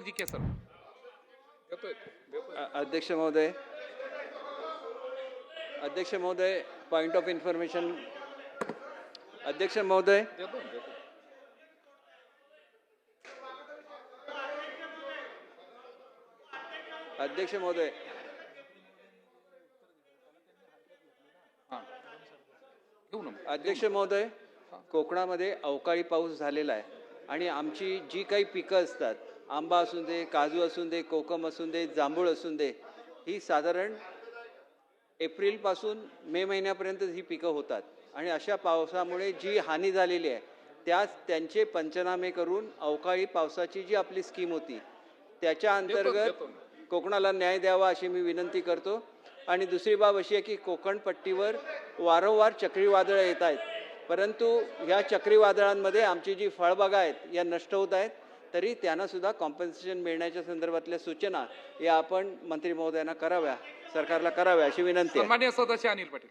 ठीक आहे सर. देतोय. अध्यक्ष महोदय, पॉइंट ऑफ इन्फॉर्मेशन. अध्यक्ष महोदय, देतो. अध्यक्ष महोदय, हां घेऊ ना. अध्यक्ष महोदय, कोकणामध्ये अवकाळी पाऊस झालेला आहे आणि आमची जी काही पिकं असतात, आंबा असून दे, काजू असून दे, कोकम असून दे, जांभूळ असून दे, ही साधारण एप्रिलपासून मे महिन्यापर्यंत ही पिकं होतात आणि अशा पावसामुळे जी हानी झालेली आहे त्यांचे पंचनामे करून अवकाळी पावसाची जी आपली स्कीम होती त्याच्या अंतर्गत कोकणाला न्याय द्यावा अशी मी विनंती करतो. आणि दुसरी बाब अशी आहे की कोकण पट्टीवर वारंवार चक्रीवादळं येत आहेत, परंतु ह्या चक्रीवादळांमध्ये आमची जी फळबागा आहेत या नष्ट होत आहेत, तरी त्यांना सुद्धा कॉम्पन्सेशन मिळण्याच्या संदर्भातल्या सूचना या आपण मंत्री महोदयांना कराव्या, सरकारला कराव्या अशी विनंती आहे. सन्माननीय सदस्य अनिल पाटील.